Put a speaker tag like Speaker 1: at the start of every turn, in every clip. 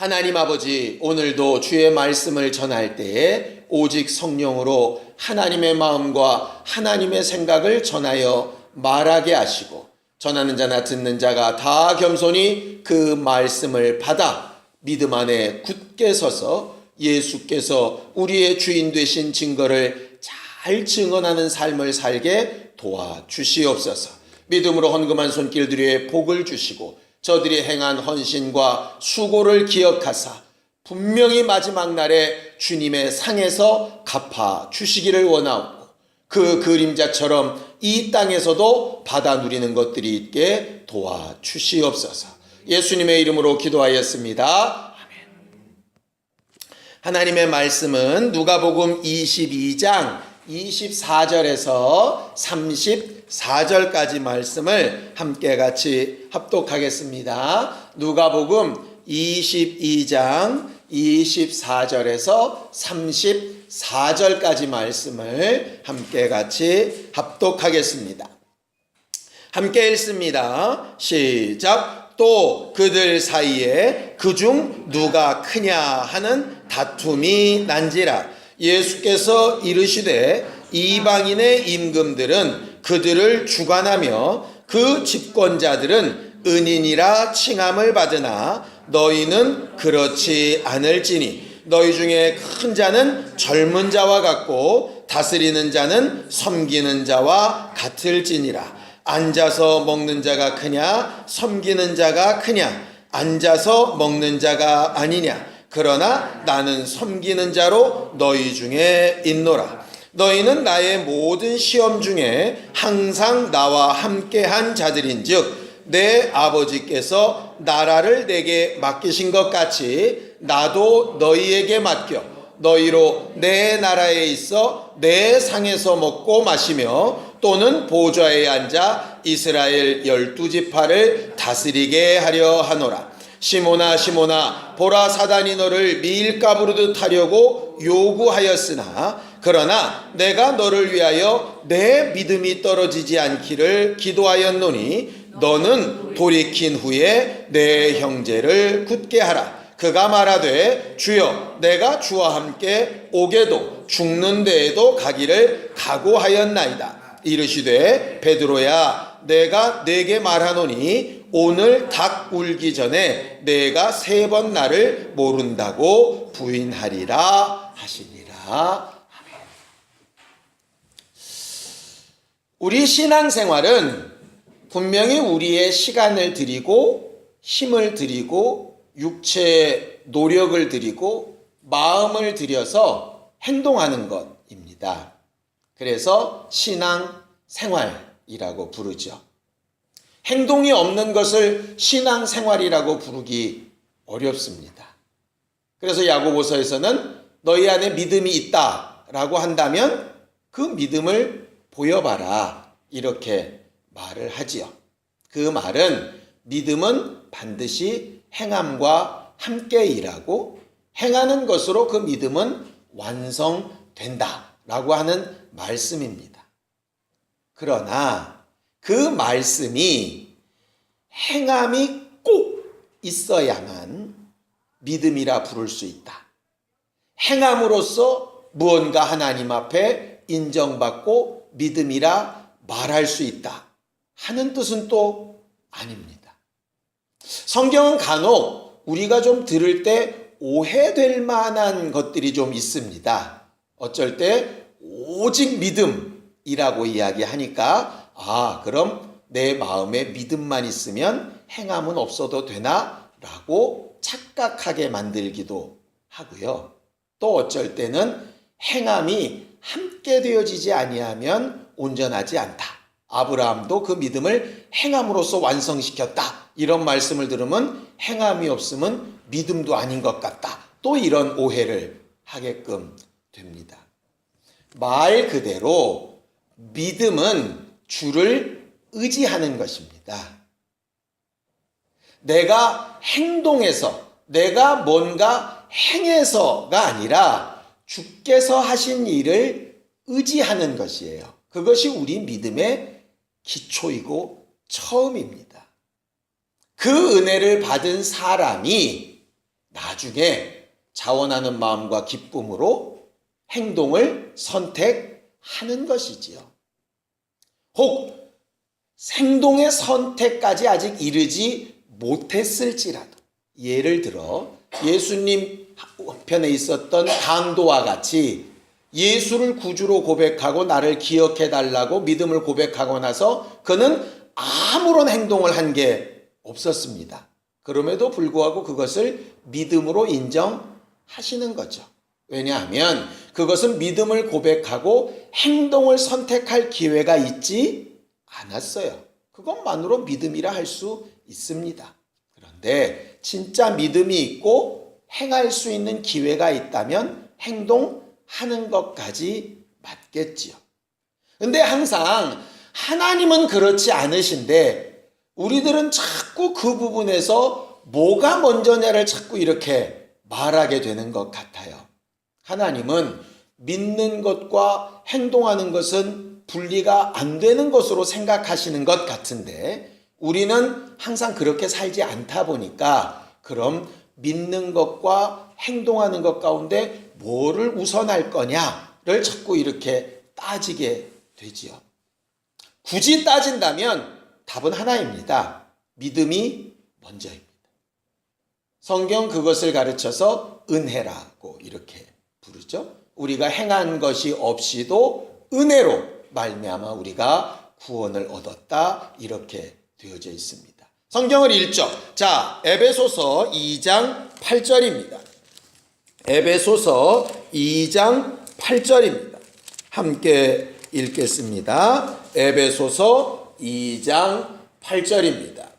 Speaker 1: 하나님 아버지, 오늘도 주의 말씀을 전할 때에 오직 성령으로 하나님의 마음과 하나님의 생각을 전하여 말하게 하시고, 전하는 자나 듣는 자가 다 겸손히 그 말씀을 받아 믿음 안에 굳게 서서 예수께서 우리의 주인 되신 증거를 잘 증언하는 삶을 살게 도와주시옵소서. 믿음으로 헌금한 손길들의 복을 주시고 저들이 행한 헌신과 수고를 기억하사 분명히 마지막 날에 주님의 상에서 갚아 주시기를 원하옵고, 그 그림자처럼 이 땅에서도 받아 누리는 것들이 있게 도와주시옵소서. 예수님의 이름으로 기도하였습니다. 아멘. 하나님의 말씀은 누가복음 22장 24절에서 34절까지 말씀을 함께 같이 합독하겠습니다. 누가복음 22장 24절에서 34절까지 말씀을 함께 같이 합독하겠습니다. 함께 읽습니다. 시작. 또 그들 사이에 그중 누가 크냐 하는 다툼이 난지라. 예수께서 이르시되 이방인의 임금들은 그들을 주관하며 그 집권자들은 은인이라 칭함을 받으나 너희는 그렇지 않을지니 너희 중에 큰 자는 젊은 자와 같고 다스리는 자는 섬기는 자와 같을지니라. 앉아서 먹는 자가 크냐 섬기는 자가 크냐? 앉아서 먹는 자가 아니냐? 그러나 나는 섬기는 자로 너희 중에 있노라. 너희는 나의 모든 시험 중에 항상 나와 함께한 자들인즉 내 아버지께서 나라를 내게 맡기신 것 같이 나도 너희에게 맡겨 너희로 내 나라에 있어 내 상에서 먹고 마시며 또는 보좌에 앉아 이스라엘 12지파를 다스리게 하려 하노라. 시몬아 시몬아, 보라, 사단이 너를 밀가부르듯 하려고 요구하였으나 그러나 내가 너를 위하여 내 믿음이 떨어지지 않기를 기도하였노니 너는 돌이킨 후에 내 형제를 굳게 하라. 그가 말하되 주여 내가 주와 함께 오게도 죽는 데에도 가기를 각오하였나이다. 이르시되 베드로야 내가 네게 말하노니 오늘 닭 울기 전에 내가 3번 나를 모른다고 부인하리라 하시니라. 아멘. 우리 신앙생활은 분명히 우리의 시간을 드리고 힘을 드리고 육체의 노력을 드리고 마음을 들여서 행동하는 것입니다. 그래서 신앙생활이라고 부르죠. 행동이 없는 것을 신앙생활이라고 부르기 어렵습니다. 그래서 야고보서에서는 너희 안에 믿음이 있다라고 한다면 그 믿음을 보여봐라 이렇게 말을 하지요. 그 말은 믿음은 반드시 행함과 함께 일하고 행하는 것으로 그 믿음은 완성된다라고 하는 말씀입니다. 그러나 그 말씀이 행함이 꼭 있어야만 믿음이라 부를 수 있다. 행함으로써 무언가 하나님 앞에 인정받고 믿음이라 말할 수 있다 하는 뜻은 또 아닙니다. 성경은 간혹 우리가 좀 들을 때 오해될 만한 것들이 좀 있습니다. 어쩔 때 오직 믿음이라고 이야기하니까 그럼 내 마음에 믿음만 있으면 행함은 없어도 되나? 라고 착각하게 만들기도 하고요. 또 어쩔 때는 행함이 함께 되어지지 아니하면 온전하지 않다. 아브라함도 그 믿음을 행함으로써 완성시켰다. 이런 말씀을 들으면 행함이 없으면 믿음도 아닌 것 같다. 또 이런 오해를 하게끔 됩니다. 말 그대로 믿음은 주를 의지하는 것입니다. 내가 행동해서, 내가 뭔가 행해서가 아니라 주께서 하신 일을 의지하는 것이에요. 그것이 우리 믿음의 기초이고 처음입니다. 그 은혜를 받은 사람이 나중에 나중에 자원하는 마음과 기쁨으로 행동을 선택하는 것이지요. 혹 행동의 선택까지 아직 이르지 못했을지라도, 예를 들어 예수님 편에 있었던 강도와 같이 예수를 구주로 고백하고 나를 기억해 달라고 믿음을 고백하고 나서 그는 아무런 행동을 한 게 없었습니다. 그럼에도 불구하고 그것을 믿음으로 인정하시는 거죠. 왜냐하면 그것은 믿음을 고백하고 행동을 선택할 기회가 있지 않았어요. 그것만으로 믿음이라 할 수 있습니다. 그런데 진짜 믿음이 있고 행할 수 있는 기회가 있다면 행동하는 것까지 맞겠지요. 근데 항상 하나님은 그렇지 않으신데 우리들은 자꾸 그 부분에서 뭐가 먼저냐를 자꾸 이렇게 말하게 되는 것 같아요. 하나님은 믿는 것과 행동하는 것은 분리가 안 되는 것으로 생각하시는 것 같은데 우리는 항상 그렇게 살지 않다 보니까 그럼 믿는 것과 행동하는 것 가운데 뭐를 우선할 거냐를 자꾸 이렇게 따지게 되지요. 굳이 따진다면 답은 하나입니다. 믿음이 먼저입니다. 성경 그것을 가르쳐서 은혜라고 이렇게 부르죠. 우리가 행한 것이 없이도 은혜로 말미암아 우리가 구원을 얻었다 이렇게 되어져 있습니다. 성경을 읽죠. 자, 에베소서 2장 8절입니다. 에베소서 2장 8절입니다. 함께 읽겠습니다. 에베소서 2장 8절입니다.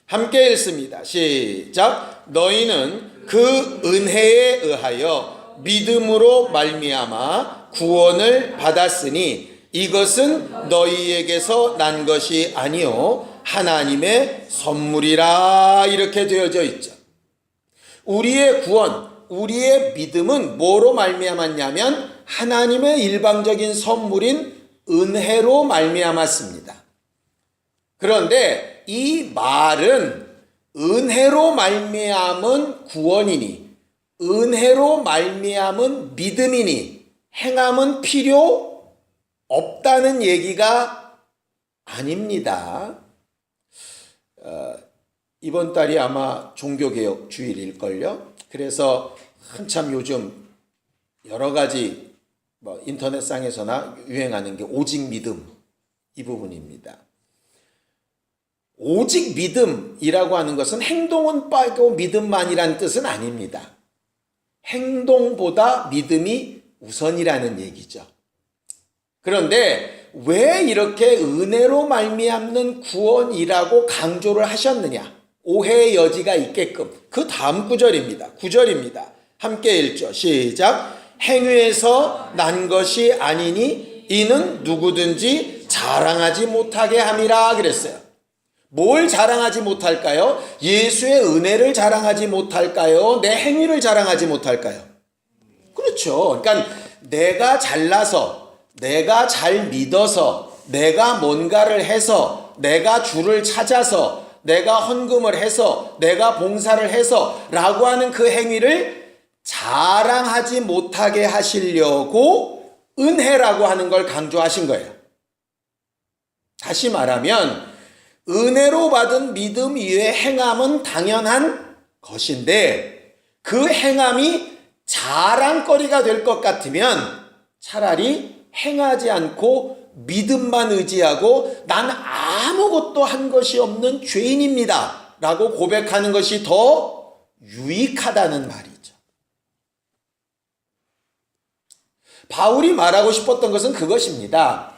Speaker 1: 함께 읽습니다. 시작. 너희는 그 은혜에 의하여 믿음으로 말미암아 구원을 받았으니 이것은 너희에게서 난 것이 아니요 하나님의 선물이라 이렇게 되어져 있죠. 우리의 구원, 우리의 믿음은 뭐로 말미암았냐면 하나님의 일방적인 선물인 은혜로 말미암았습니다. 그런데 이 말은 은혜로 말미암은 구원이니 은혜로 말미암은 믿음이니 행함은 필요 없다는 얘기가 아닙니다. 이번 달이 아마 종교개혁 주일일걸요. 그래서 한참 요즘 여러 가지 인터넷상에서나 유행하는 게 오직 믿음 이 부분입니다. 오직 믿음이라고 하는 것은 행동은 빠고 믿음만이란 뜻은 아닙니다. 행동보다 믿음이 우선이라는 얘기죠. 그런데 왜 이렇게 은혜로 말미암는 구원이라고 강조를 하셨느냐? 오해의 여지가 있게끔. 그 다음 구절입니다. 9절입니다. 함께 읽죠. 시작. 행위에서 난 것이 아니니 이는 누구든지 자랑하지 못하게 함이라 그랬어요. 뭘 자랑하지 못할까요? 예수의 은혜를 자랑하지 못할까요? 내 행위를 자랑하지 못할까요? 그렇죠. 그러니까 내가 잘나서, 내가 잘 믿어서, 내가 뭔가를 해서, 내가 주를 찾아서, 내가 헌금을 해서, 내가 봉사를 해서 라고 하는 그 행위를 자랑하지 못하게 하시려고 은혜라고 하는 걸 강조하신 거예요. 다시 말하면 은혜로 받은 믿음 위에 행함은 당연한 것인데 그 행함이 자랑거리가 될 것 같으면 차라리 행하지 않고 믿음만 의지하고 난 아무것도 한 것이 없는 죄인입니다 라고 고백하는 것이 더 유익하다는 말이죠. 바울이 말하고 싶었던 것은 그것입니다.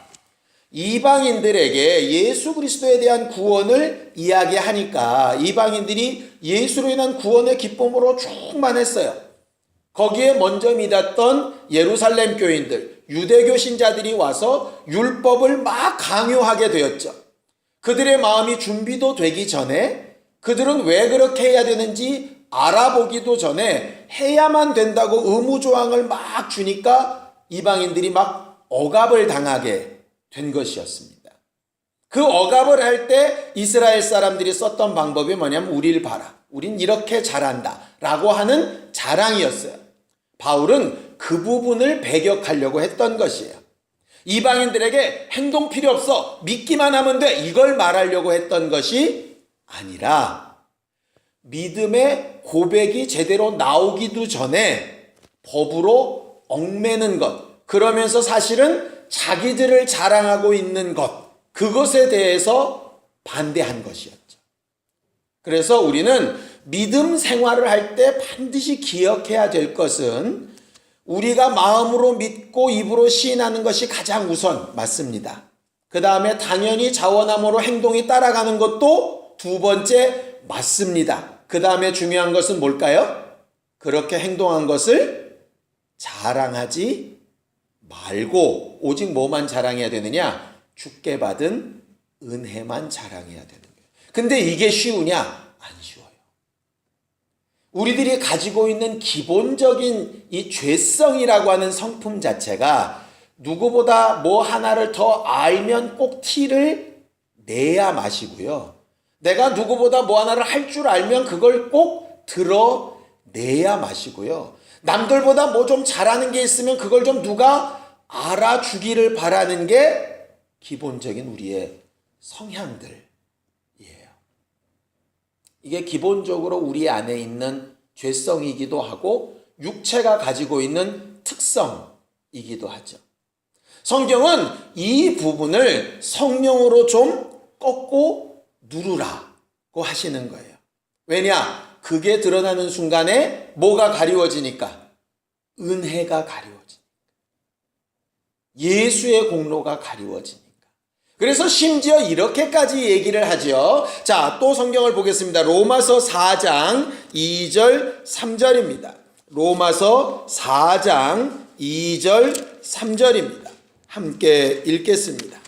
Speaker 1: 이방인들에게 예수 그리스도에 대한 구원을 이야기하니까 이방인들이 예수로 인한 구원의 기쁨으로 충만했어요. 거기에 먼저 믿었던 예루살렘 교인들, 유대교 신자들이 와서 율법을 막 강요하게 되었죠. 그들의 마음이 준비도 되기 전에 그들은 왜 그렇게 해야 되는지 알아보기도 전에 해야만 된다고 의무조항을 막 주니까 이방인들이 막 억압을 당하게 된 것이었습니다. 그 억압을 할 때 이스라엘 사람들이 썼던 방법이 뭐냐면 우리를 봐라. 우린 이렇게 잘한다. 라고 하는 자랑이었어요. 바울은 그 부분을 배격하려고 했던 것이에요. 이방인들에게 행동 필요 없어, 믿기만 하면 돼, 이걸 말하려고 했던 것이 아니라 믿음의 고백이 제대로 나오기도 전에 법으로 얽매는 것, 그러면서 사실은 자기들을 자랑하고 있는 것, 그것에 대해서 반대한 것이었죠. 그래서 우리는 믿음 생활을 할 때 반드시 기억해야 될 것은 우리가 마음으로 믿고 입으로 시인하는 것이 가장 우선 맞습니다. 그 다음에 당연히 자원함으로 행동이 따라가는 것도 두 번째 맞습니다. 그 다음에 중요한 것은 뭘까요? 그렇게 행동한 것을 자랑하지 말고 오직 뭐만 자랑해야 되느냐? 주께 받은 은혜만 자랑해야 되는 거예요. 근데 이게 쉬우냐? 안 쉬워요. 우리들이 가지고 있는 기본적인 이 죄성이라고 하는 성품 자체가 누구보다 뭐 하나를 더 알면 꼭 티를 내야 마시고요. 내가 누구보다 뭐 하나를 할 줄 알면 그걸 꼭 드러내야 마시고요. 남들보다 뭐 좀 잘하는 게 있으면 그걸 좀 누가 알아주기를 바라는 게 기본적인 우리의 성향들이에요. 이게 기본적으로 우리 안에 있는 죄성이기도 하고 육체가 가지고 있는 특성이기도 하죠. 성경은 이 부분을 성령으로 좀 꺾고 누르라고 하시는 거예요. 왜냐? 그게 드러나는 순간에 뭐가 가리워지니까? 은혜가 가리워지니까. 예수의 공로가 가리워지니까. 그래서 심지어 이렇게까지 얘기를 하죠. 자, 또 성경을 보겠습니다. 로마서 4장 2절 3절입니다. 로마서 4장 2절 3절입니다. 함께 읽겠습니다.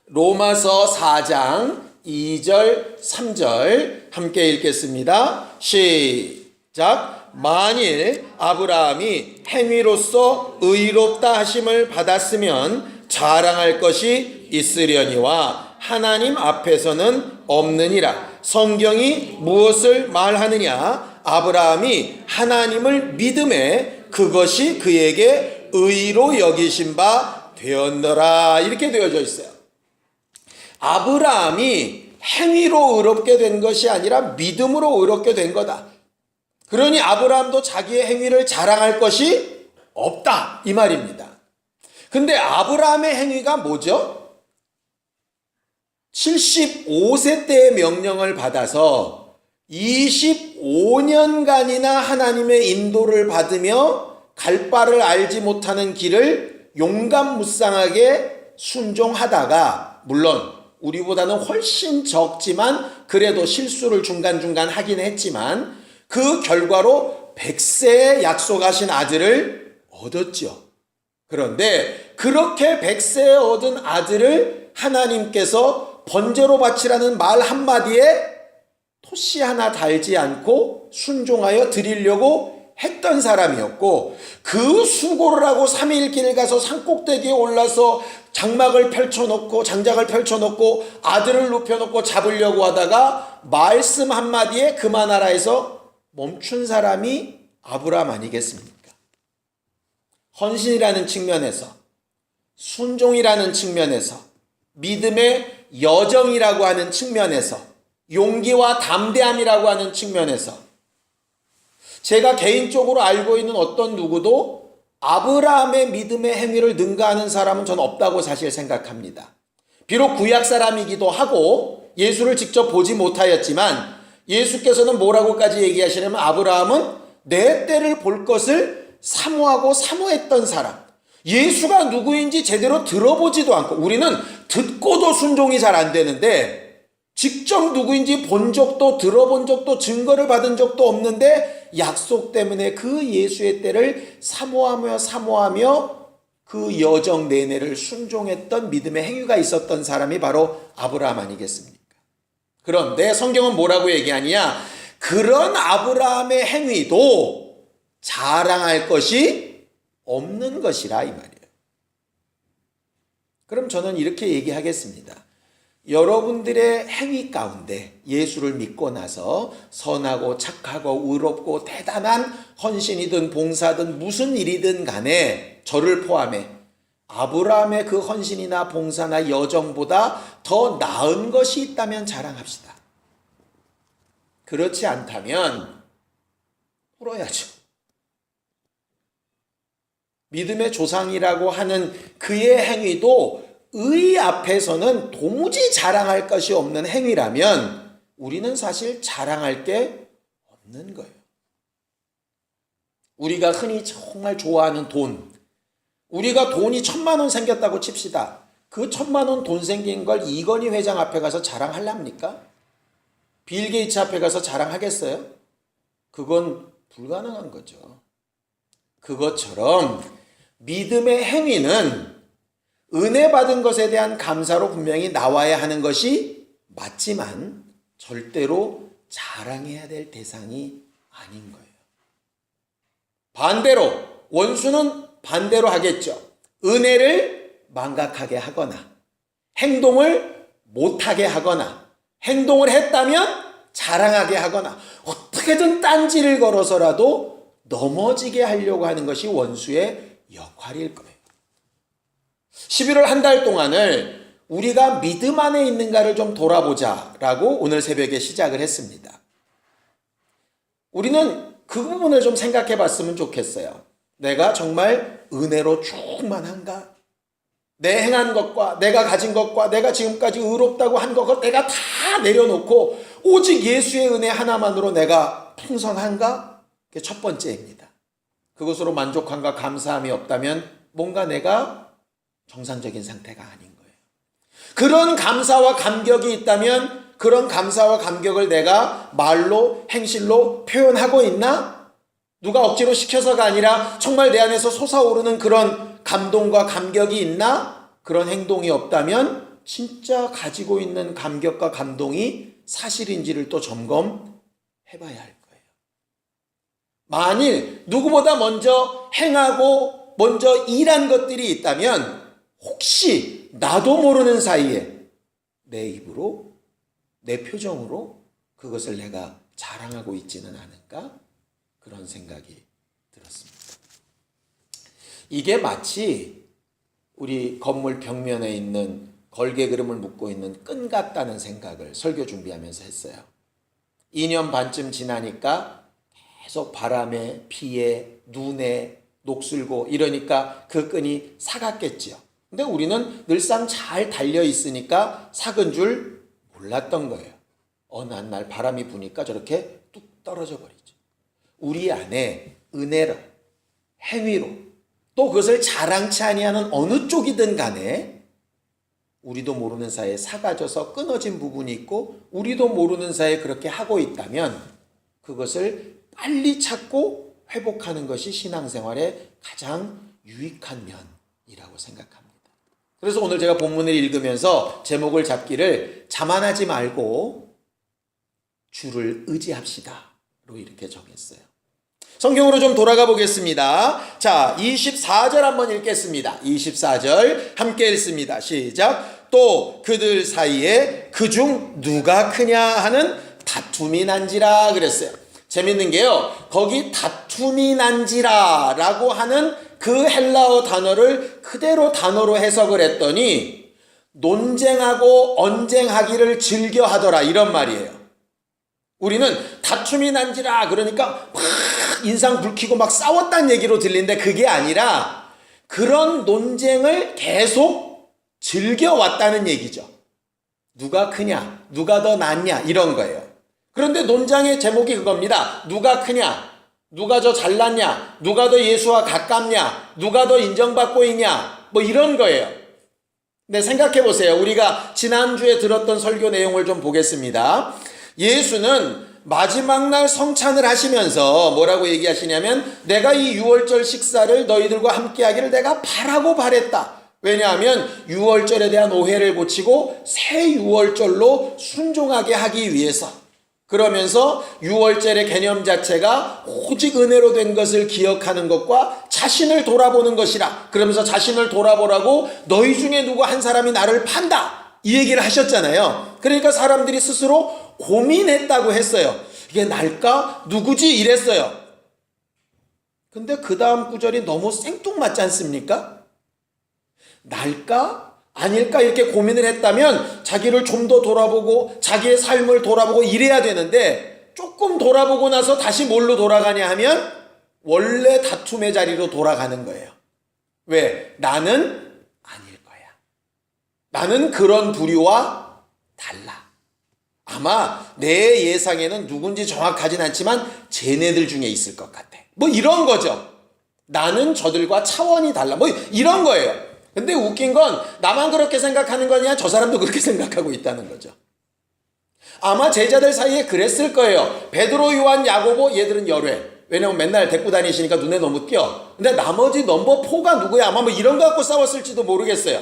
Speaker 1: 로마서 4장 2절 3절 함께 읽겠습니다. 시작. 만일 아브라함이 행위로서 의롭다 하심을 받았으면 자랑할 것이 있으려니와 하나님 앞에서는 없느니라. 성경이 무엇을 말하느냐? 아브라함이 하나님을 믿음에 그것이 그에게 의로 여기신 바 되었노라. 이렇게 되어져 있어요. 아브라함이 행위로 의롭게 된 것이 아니라 믿음으로 의롭게 된 거다. 그러니 아브라함도 자기의 행위를 자랑할 것이 없다, 이 말입니다. 근데 아브라함의 행위가 뭐죠? 75세 때의 명령을 받아서 25년간이나 하나님의 인도를 받으며 갈 바를 알지 못하는 길을 용감무쌍하게 순종하다가, 물론 우리보다는 훨씬 적지만 그래도 실수를 중간중간 하긴 했지만 그 결과로 100세에 약속하신 아들을 얻었죠. 그런데 그렇게 100세에 얻은 아들을 하나님께서 번제로 바치라는 말 한마디에 토시 하나 달지 않고 순종하여 드리려고 했던 사람이었고, 그 수고를 하고 3일 길 가서 산꼭대기에 올라서 장막을 펼쳐놓고 장작을 펼쳐놓고 아들을 눕혀놓고 잡으려고 하다가 말씀 한마디에 그만하라 해서 멈춘 사람이 아브라함 아니겠습니까? 헌신이라는 측면에서, 순종이라는 측면에서, 믿음의 여정이라고 하는 측면에서, 용기와 담대함이라고 하는 측면에서 제가 개인적으로 알고 있는 어떤 누구도 아브라함의 믿음의 행위를 능가하는 사람은 전 없다고 사실 생각합니다. 비록 구약 사람이기도 하고 예수를 직접 보지 못하였지만 예수께서는 뭐라고까지 얘기하시냐면 아브라함은 내 때를 볼 것을 사모하고 사모했던 사람, 예수가 누구인지 제대로 들어보지도 않고, 우리는 듣고도 순종이 잘 안 되는데 직접 누구인지 본 적도 들어본 적도 증거를 받은 적도 없는데 약속 때문에 그 예수의 때를 사모하며 그 여정 내내를 순종했던 믿음의 행위가 있었던 사람이 바로 아브라함 아니겠습니까? 그런데 성경은 뭐라고 얘기하냐? 그런 아브라함의 행위도 자랑할 것이 없는 것이라, 이 말이에요. 그럼 저는 이렇게 얘기하겠습니다. 여러분들의 행위 가운데 예수를 믿고 나서 선하고 착하고 의롭고 대단한 헌신이든 봉사든 무슨 일이든 간에 저를 포함해 아브라함의 그 헌신이나 봉사나 여정보다 더 나은 것이 있다면 자랑합시다. 그렇지 않다면 울어야죠. 믿음의 조상이라고 하는 그의 행위도 의 앞에서는 도무지 자랑할 것이 없는 행위라면 우리는 사실 자랑할 게 없는 거예요. 우리가 흔히 정말 좋아하는 돈, 우리가 돈이 1,000만 원 생겼다고 칩시다. 그 1,000만 원 돈 생긴 걸 이건희 회장 앞에 가서 자랑하렵니까? 빌 게이츠 앞에 가서 자랑하겠어요? 그건 불가능한 거죠. 그것처럼 믿음의 행위는 은혜 받은 것에 대한 감사로 분명히 나와야 하는 것이 맞지만 절대로 자랑해야 될 대상이 아닌 거예요. 반대로 원수는 반대로 하겠죠. 은혜를 망각하게 하거나 행동을 못하게 하거나 행동을 했다면 자랑하게 하거나 어떻게든 딴지를 걸어서라도 넘어지게 하려고 하는 것이 원수의 역할일 거예요. 11월 한 달 동안을 우리가 믿음 안에 있는가를 좀 돌아보자라고 오늘 새벽에 시작을 했습니다. 우리는 그 부분을 좀 생각해 봤으면 좋겠어요. 내가 정말 은혜로 충만한가? 내 행한 것과 내가 가진 것과 내가 지금까지 의롭다고 한 것을 내가 다 내려놓고 오직 예수의 은혜 하나만으로 내가 풍성한가? 그게 첫 번째입니다. 그것으로 만족함과 감사함이 없다면 뭔가 내가 정상적인 상태가 아닌 거예요. 그런 감사와 감격이 있다면 그런 감사와 감격을 내가 말로 행실로 표현하고 있나? 누가 억지로 시켜서가 아니라 정말 내 안에서 솟아오르는 그런 감동과 감격이 있나? 그런 행동이 없다면 진짜 가지고 있는 감격과 감동이 사실인지를 또 점검해봐야 할 거예요. 만일 누구보다 먼저 행하고 먼저 일한 것들이 있다면 혹시 나도 모르는 사이에 내 입으로 내 표정으로 그것을 내가 자랑하고 있지는 않은가? 그런 생각이 들었습니다. 이게 마치 우리 건물 벽면에 있는 걸개 그림을 묶고 있는 끈 같다는 생각을 설교 준비하면서 했어요. 2년 반쯤 지나니까 계속 바람에 비에 눈에 녹슬고 이러니까 그 끈이 사갔겠지요. 근데 우리는 늘상 잘 달려 있으니까 삭은 줄 몰랐던 거예요. 어느 한 날 바람이 부니까 저렇게 뚝 떨어져 버리죠. 우리 안에 은혜로, 행위로, 또 그것을 자랑치 아니하는 어느 쪽이든 간에 우리도 모르는 사이에 사가져서 끊어진 부분이 있고 우리도 모르는 사이에 그렇게 하고 있다면 그것을 빨리 찾고 회복하는 것이 신앙생활의 가장 유익한 면이라고 생각합니다. 그래서 오늘 제가 본문을 읽으면서 제목을 잡기를 자만하지 말고 주를 의지합시다로 이렇게 정했어요. 성경으로 좀 돌아가 보겠습니다. 자, 24절 한번 읽겠습니다. 24절 함께 읽습니다. 시작. 또 그들 사이에 그중 누가 크냐 하는 다툼이 난지라 그랬어요. 재밌는 게요. 거기 다툼이 난지라 라고 하는 그 헬라어 단어를 그대로 단어로 해석을 했더니 논쟁하고 언쟁하기를 즐겨하더라 이런 말이에요. 우리는 다툼이 난지라 그러니까 막 인상 불키고 막 싸웠다는 얘기로 들리는데 그게 아니라 그런 논쟁을 계속 즐겨왔다는 얘기죠. 누가 크냐, 누가 더 낫냐 이런 거예요. 그런데 논쟁의 제목이 그겁니다. 누가 크냐, 누가 더 잘났냐, 누가 더 예수와 가깝냐, 누가 더 인정받고 있냐 뭐 이런 거예요. 근데 생각해 보세요. 우리가 지난주에 들었던 설교 내용을 좀 보겠습니다. 예수는 마지막 날 성찬을 하시면서 뭐라고 얘기하시냐면 내가 이 유월절 식사를 너희들과 함께 하기를 내가 바라고 바랬다. 왜냐하면 유월절에 대한 오해를 고치고 새 유월절로 순종하게 하기 위해서. 그러면서 유월절의 개념 자체가 오직 은혜로 된 것을 기억하는 것과 자신을 돌아보는 것이라. 그러면서 자신을 돌아보라고 너희 중에 누구 한 사람이 나를 판다. 이 얘기를 하셨잖아요. 그러니까 사람들이 스스로 고민했다고 했어요. 이게 날까? 누구지? 이랬어요. 근데 그 다음 구절이 너무 생뚱맞지 않습니까? 날까? 아닐까? 이렇게 고민을 했다면 자기를 좀 더 돌아보고 자기의 삶을 돌아보고 이래야 되는데 조금 돌아보고 나서 다시 뭘로 돌아가냐 하면 원래 다툼의 자리로 돌아가는 거예요. 왜? 나는 아닐 거야. 나는 그런 부류와 달라. 아마 내 예상에는 누군지 정확하진 않지만 쟤네들 중에 있을 것 같아. 뭐 이런 거죠. 나는 저들과 차원이 달라. 뭐 이런 거예요. 근데 웃긴 건 나만 그렇게 생각하는 거냐? 저 사람도 그렇게 생각하고 있다는 거죠. 아마 제자들 사이에 그랬을 거예요. 베드로, 요한, 야고보 얘들은 열외. 왜냐면 맨날 데리고 다니시니까 눈에 너무 띄어. 근데 나머지 넘버 4가 누구야? 아마 뭐 이런 거 갖고 싸웠을지도 모르겠어요.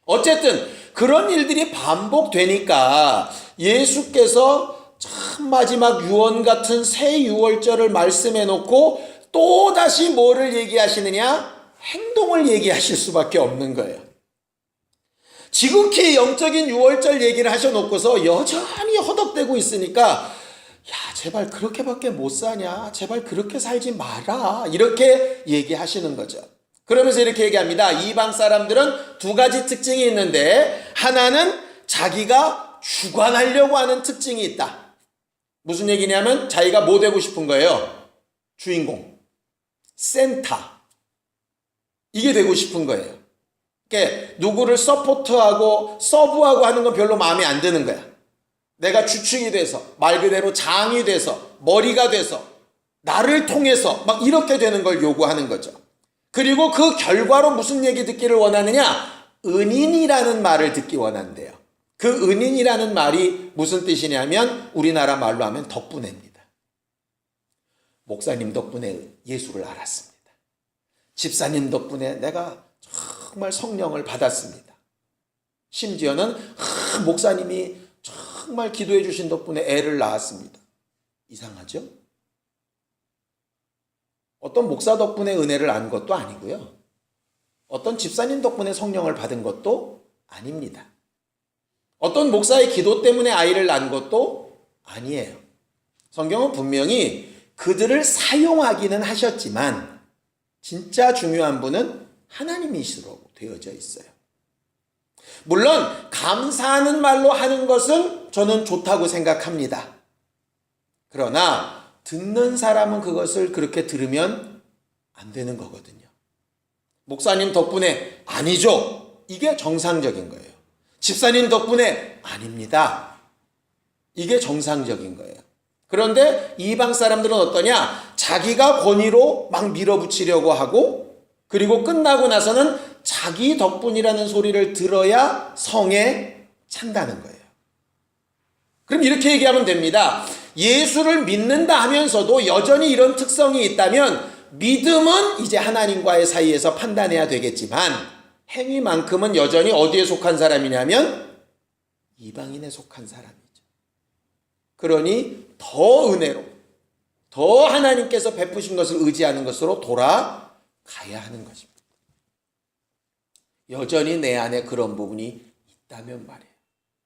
Speaker 1: 어쨌든 그런 일들이 반복되니까 예수께서 참 마지막 유언 같은 새 유월절을 말씀해 놓고 또다시 뭐를 얘기하시느냐? 행동을 얘기하실 수밖에 없는 거예요. 지극히 영적인 유월절 얘기를 하셔놓고서 여전히 허덕대고 있으니까 야, 제발 그렇게밖에 못 사냐? 제발 그렇게 살지 마라. 이렇게 얘기하시는 거죠. 그러면서 이렇게 얘기합니다. 이방 사람들은 두 가지 특징이 있는데 하나는 자기가 주관하려고 하는 특징이 있다. 무슨 얘기냐면 자기가 뭐 되고 싶은 거예요? 주인공, 센터. 이게 되고 싶은 거예요. 그러니까 누구를 서포트하고 서브하고 하는 건 별로 마음에 안 드는 거야. 내가 주축이 돼서 말 그대로 장이 돼서 머리가 돼서 나를 통해서 막 이렇게 되는 걸 요구하는 거죠. 그리고 그 결과로 무슨 얘기 듣기를 원하느냐? 은인이라는 말을 듣기 원한대요. 그 은인이라는 말이 무슨 뜻이냐면 우리나라 말로 하면 덕분에입니다. 목사님 덕분에 예수를 알았습니다. 집사님 덕분에 내가 정말 성령을 받았습니다. 심지어는 목사님이 정말 기도해 주신 덕분에 애를 낳았습니다. 이상하죠? 어떤 목사 덕분에 은혜를 안 것도 아니고요. 어떤 집사님 덕분에 성령을 받은 것도 아닙니다. 어떤 목사의 기도 때문에 아이를 낳은 것도 아니에요. 성경은 분명히 그들을 사용하기는 하셨지만 진짜 중요한 분은 하나님이시라고 되어져 있어요. 물론 감사하는 말로 하는 것은 저는 좋다고 생각합니다. 그러나 듣는 사람은 그것을 그렇게 들으면 안 되는 거거든요. 목사님 덕분에 아니죠. 이게 정상적인 거예요. 집사님 덕분에 아닙니다. 이게 정상적인 거예요. 그런데 이방 사람들은 어떠냐? 자기가 권위로 막 밀어붙이려고 하고 그리고 끝나고 나서는 자기 덕분이라는 소리를 들어야 성에 찬다는 거예요. 그럼 이렇게 얘기하면 됩니다. 예수를 믿는다 하면서도 여전히 이런 특성이 있다면 믿음은 이제 하나님과의 사이에서 판단해야 되겠지만 행위만큼은 여전히 어디에 속한 사람이냐면 이방인에 속한 사람이죠. 그러니 더 은혜로 더 하나님께서 베푸신 것을 의지하는 것으로 돌아가야 하는 것입니다. 여전히 내 안에 그런 부분이 있다면 말이에요.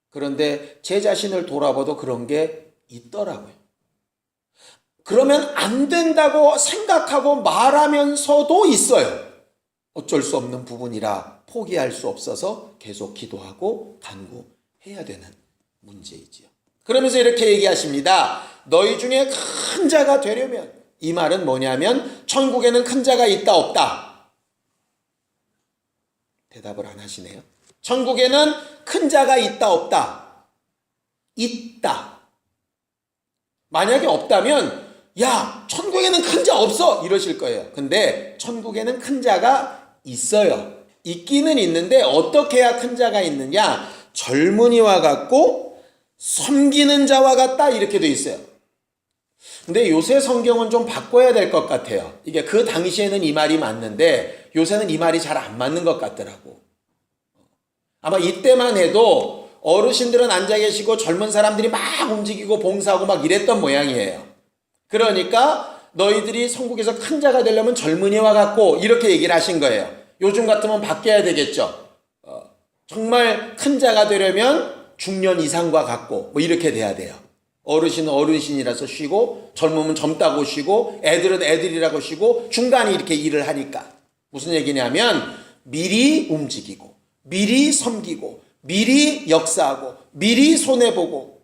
Speaker 1: 그런데 제 자신을 돌아봐도 그런 게 있더라고요. 그러면 안 된다고 생각하고 말하면서도 있어요. 어쩔 수 없는 부분이라 포기할 수 없어서 계속 기도하고 간구해야 되는 문제이지요. 그러면서 이렇게 얘기하십니다. 너희 중에 큰 자가 되려면, 이 말은 뭐냐면 천국에는 큰 자가 있다 없다? 대답을 안 하시네요. 천국에는 큰 자가 있다 없다? 있다. 만약에 없다면 야, 천국에는 큰 자 없어 이러실 거예요. 근데 천국에는 큰 자가 있어요. 있기는 있는데 어떻게 해야 큰 자가 있느냐? 젊은이와 같고 섬기는 자와 같다 이렇게 돼 있어요. 근데 요새 성경은 좀 바꿔야 될 것 같아요. 이게 그 당시에는 이 말이 맞는데 요새는 이 말이 잘 안 맞는 것 같더라고. 아마 이때만 해도 어르신들은 앉아 계시고 젊은 사람들이 막 움직이고 봉사하고 막 이랬던 모양이에요. 그러니까 너희들이 천국에서 큰 자가 되려면 젊은이와 같고 이렇게 얘기를 하신 거예요. 요즘 같으면 바뀌어야 되겠죠. 정말 큰 자가 되려면 중년 이상과 같고 뭐 이렇게 돼야 돼요. 어르신은 어르신이라서 쉬고 젊으면 젊다고 쉬고 애들은 애들이라고 쉬고 중간에 이렇게 일을 하니까 무슨 얘기냐면 미리 움직이고 미리 섬기고 미리 역사하고 미리 손해보고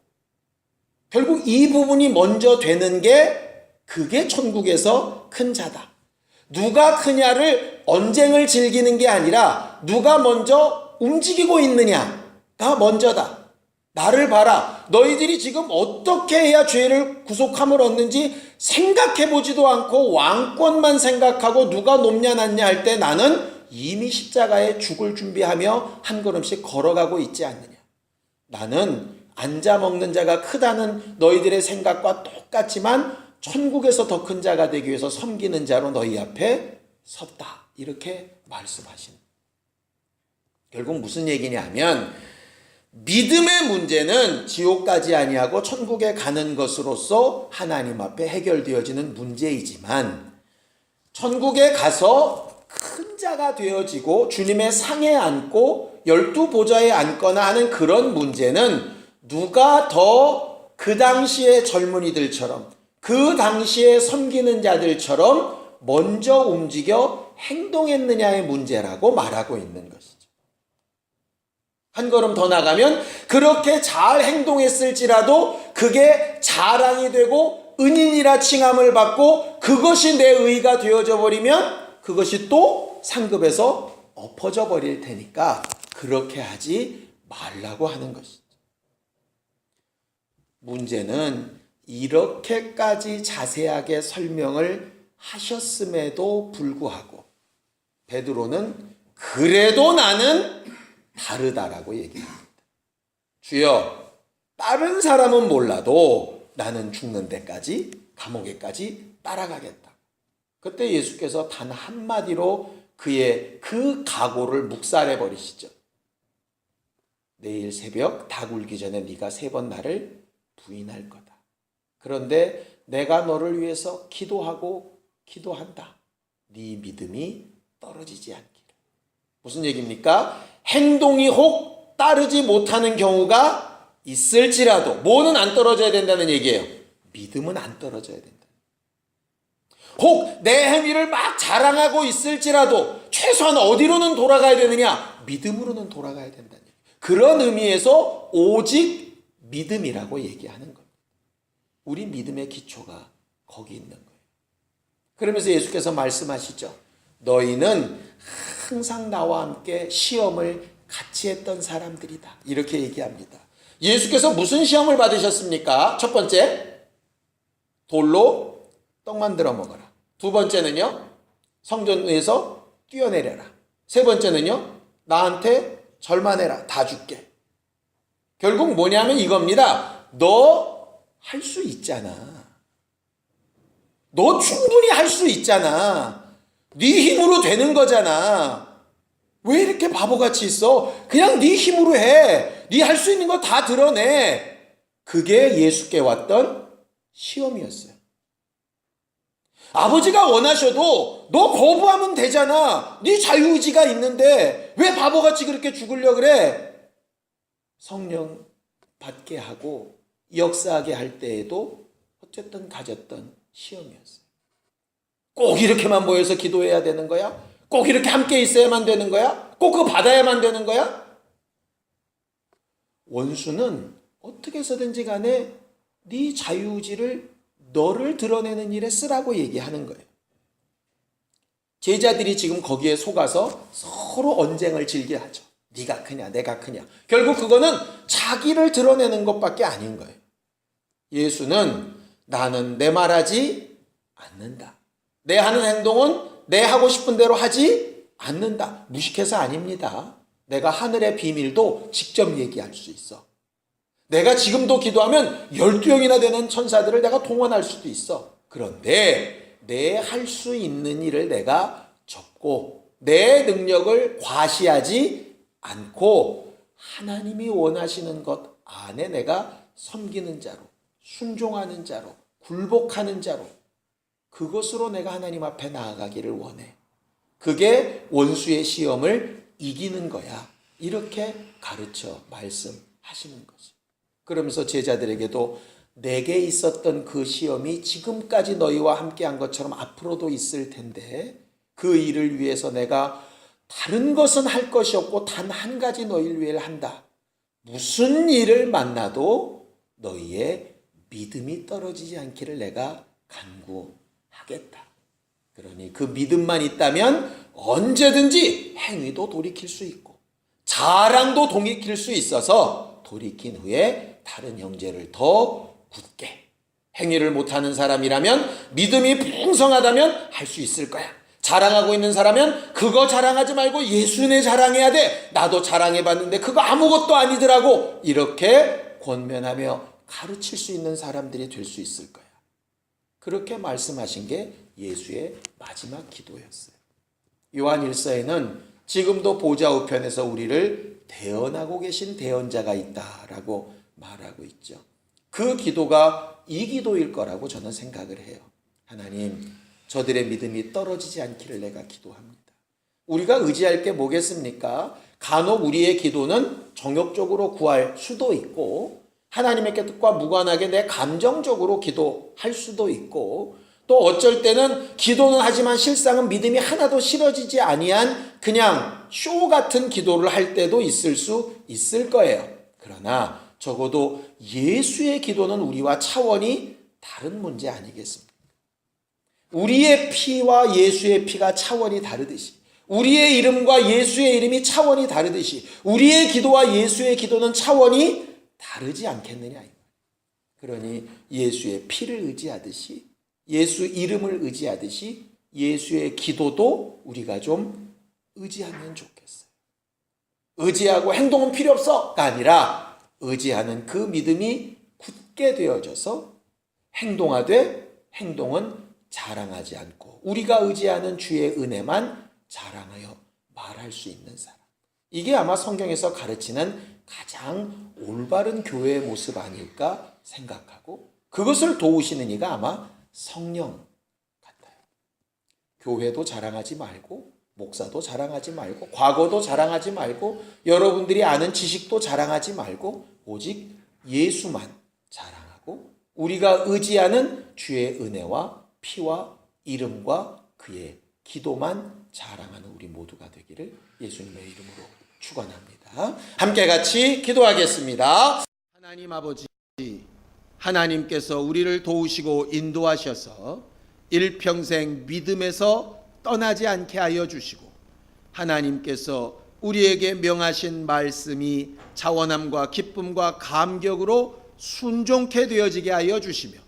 Speaker 1: 결국 이 부분이 먼저 되는 게 그게 천국에서 큰 자다. 누가 크냐를 언쟁을 즐기는 게 아니라 누가 먼저 움직이고 있느냐가 먼저다. 나를 봐라. 너희들이 지금 어떻게 해야 죄를 구속함을 얻는지 생각해보지도 않고 왕권만 생각하고 누가 높냐 낮냐 할 때 나는 이미 십자가에 죽을 준비하며 한 걸음씩 걸어가고 있지 않느냐. 나는 앉아 먹는 자가 크다는 너희들의 생각과 똑같지만 천국에서 더 큰 자가 되기 위해서 섬기는 자로 너희 앞에 섰다. 이렇게 말씀하시는. 결국 무슨 얘기냐면 믿음의 문제는 지옥까지 아니하고 천국에 가는 것으로서 하나님 앞에 해결되어지는 문제이지만 천국에 가서 큰 자가 되어지고 주님의 상에 앉고 12보좌에 앉거나 하는 그런 문제는 누가 더 그 당시의 젊은이들처럼 그 당시에 섬기는 자들처럼 먼저 움직여 행동했느냐의 문제라고 말하고 있는 것이죠. 한 걸음 더 나가면 그렇게 잘 행동했을지라도 그게 자랑이 되고 은인이라 칭함을 받고 그것이 내 의가 되어져 버리면 그것이 또 상급에서 엎어져 버릴 테니까 그렇게 하지 말라고 하는 것이죠. 문제는 이렇게까지 자세하게 설명을 하셨음에도 불구하고 베드로는 그래도 나는 다르다라고 얘기합니다. 주여, 다른 사람은 몰라도 나는 죽는 데까지 감옥에까지 따라가겠다. 그때 예수께서 단 한마디로 그의 그 각오를 묵살해 버리시죠. 내일 새벽 닭 울기 전에 네가 3번 나를 부인할 거다. 그런데 내가 너를 위해서 기도하고 기도한다. 네 믿음이 떨어지지 않기를. 무슨 얘기입니까? 행동이 혹 따르지 못하는 경우가 있을지라도 뭐는 안 떨어져야 된다는 얘기예요. 믿음은 안 떨어져야 된다. 혹 내 행위를 막 자랑하고 있을지라도 최소한 어디로는 돌아가야 되느냐? 믿음으로는 돌아가야 된다는 얘기예요. 그런 의미에서 오직 믿음이라고 얘기하는 겁니다. 우리 믿음의 기초가 거기 있는 거예요. 그러면서 예수께서 말씀하시죠. 너희는 항상 나와 함께 시험을 같이 했던 사람들이다. 이렇게 얘기합니다. 예수께서 무슨 시험을 받으셨습니까? 첫 번째, 돌로 떡 만들어 먹어라. 두 번째는요, 성전에서 뛰어내려라. 세 번째는요, 나한테 절만해라. 다 줄게. 결국 뭐냐면 이겁니다. 너 할 수 있잖아. 너 충분히 할 수 있잖아. 네 힘으로 되는 거잖아. 왜 이렇게 바보같이 있어? 그냥 네 힘으로 해. 네 할 수 있는 거 다 드러내. 그게 예수께 왔던 시험이었어요. 아버지가 원하셔도 너 거부하면 되잖아. 네 자유의지가 있는데 왜 바보같이 그렇게 죽으려 그래? 성령 받게 하고 역사하게 할 때에도 어쨌든 가졌던 시험이었어요. 꼭 이렇게만 모여서 기도해야 되는 거야? 꼭 이렇게 함께 있어야만 되는 거야? 꼭 그거 받아야만 되는 거야? 원수는 어떻게 해서든지 간에 네 자유의지를 너를 드러내는 일에 쓰라고 얘기하는 거예요. 제자들이 지금 거기에 속아서 서로 언쟁을 즐겨하죠. 네가 크냐 내가 크냐. 결국 그거는 자기를 드러내는 것밖에 아닌 거예요. 예수는 나는 내 말하지 않는다. 내 하는 행동은 내 하고 싶은 대로 하지 않는다. 무식해서 아닙니다. 내가 하늘의 비밀도 직접 얘기할 수 있어. 내가 지금도 기도하면 12명이나 되는 천사들을 내가 동원할 수도 있어. 그런데 내 할 수 있는 일을 내가 접고 내 능력을 과시하지 않고 하나님이 원하시는 것 안에 내가 섬기는 자로, 순종하는 자로, 굴복하는 자로, 그것으로 내가 하나님 앞에 나아가기를 원해. 그게 원수의 시험을 이기는 거야. 이렇게 가르쳐 말씀하시는 거죠. 그러면서 제자들에게도 내게 있었던 그 시험이 지금까지 너희와 함께한 것처럼 앞으로도 있을 텐데 그 일을 위해서 내가 다른 것은 할 것이 없고 단 한 가지 너희를 위해 한다. 무슨 일을 만나도 너희의 믿음이 떨어지지 않기를 내가 간구하겠다. 그러니 그 믿음만 있다면 언제든지 행위도 돌이킬 수 있고 자랑도 돌이킬 수 있어서 돌이킨 후에 다른 형제를 더 굳게, 행위를 못하는 사람이라면 믿음이 풍성하다면 할 수 있을 거야. 자랑하고 있는 사람은 그거 자랑하지 말고 예수네 자랑해야 돼. 나도 자랑해봤는데 그거 아무것도 아니더라고. 이렇게 권면하며 가르칠 수 있는 사람들이 될 수 있을 거야. 그렇게 말씀하신 게 예수의 마지막 기도였어요. 요한 1서에는 지금도 보좌 우편에서 우리를 대언하고 계신 대언자가 있다라고 말하고 있죠. 그 기도가 이 기도일 거라고 저는 생각을 해요. 하나님, 저들의 믿음이 떨어지지 않기를 내가 기도합니다. 우리가 의지할 게 뭐겠습니까? 간혹 우리의 기도는 정욕적으로 구할 수도 있고 하나님의 뜻과 무관하게 내 감정적으로 기도할 수도 있고 또 어쩔 때는 기도는 하지만 실상은 믿음이 하나도 실어지지 아니한 그냥 쇼 같은 기도를 할 때도 있을 수 있을 거예요. 그러나 적어도 예수의 기도는 우리와 차원이 다른 문제 아니겠습니까? 우리의 피와 예수의 피가 차원이 다르듯이 우리의 이름과 예수의 이름이 차원이 다르듯이 우리의 기도와 예수의 기도는 차원이 다르지 않겠느냐. 그러니 예수의 피를 의지하듯이 예수 이름을 의지하듯이 예수의 기도도 우리가 좀 의지하면 좋겠어요. 의지하고 행동은 필요 없어가 아니라 의지하는 그 믿음이 굳게 되어져서 행동하되 행동은 자랑하지 않고 우리가 의지하는 주의 은혜만 자랑하여 말할 수 있는 사람. 이게 아마 성경에서 가르치는 가장 올바른 교회의 모습 아닐까 생각하고 그것을 도우시는 이가 아마 성령 같아요. 교회도 자랑하지 말고 목사도 자랑하지 말고 과거도 자랑하지 말고 여러분들이 아는 지식도 자랑하지 말고 오직 예수만 자랑하고 우리가 의지하는 주의 은혜와 피와 이름과 그의 기도만 자랑하는 우리 모두가 되기를 예수님의 이름으로 축원합니다. 함께 같이 기도하겠습니다. 하나님 아버지, 하나님께서 우리를 도우시고 인도하셔서 일평생 믿음에서 떠나지 않게 하여 주시고 하나님께서 우리에게 명하신 말씀이 자원함과 기쁨과 감격으로 순종케 되어지게 하여 주시며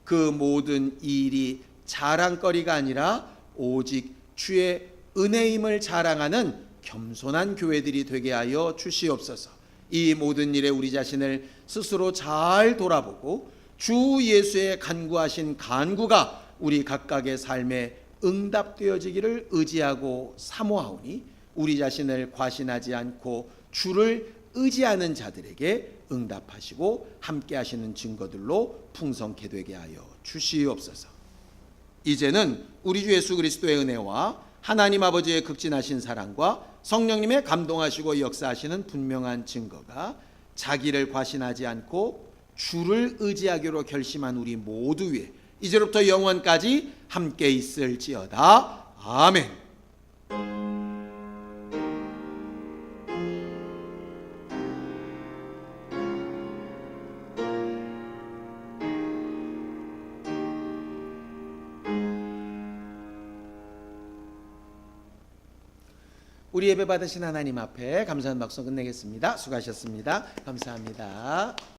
Speaker 1: 그 모든 일이 자랑거리가 아니라 오직 주의 은혜임을 자랑하는 겸손한 교회들이 되게 하여 주시옵소서. 이 모든 일에 우리 자신을 스스로 잘 돌아보고 주 예수의 간구하신 간구가 우리 각각의 삶에 응답되어지기를 의지하고 사모하오니 우리 자신을 과신하지 않고 주를 의지하는 자들에게 응답하시고 함께 하시는 증거들로 풍성케 되게 하여 주시옵소서. 이제는 우리 주 예수 그리스도의 은혜와 하나님 아버지의 극진하신 사랑과 성령님의 감동하시고 역사하시는 분명한 증거가 자기를 과신하지 않고 주를 의지하기로 결심한 우리 모두 위에 이제로부터 영원까지 함께 있을지어다. 아멘. 우리 예배 받으신 하나님 앞에 감사한 박수 끝내겠습니다. 수고하셨습니다. 감사합니다.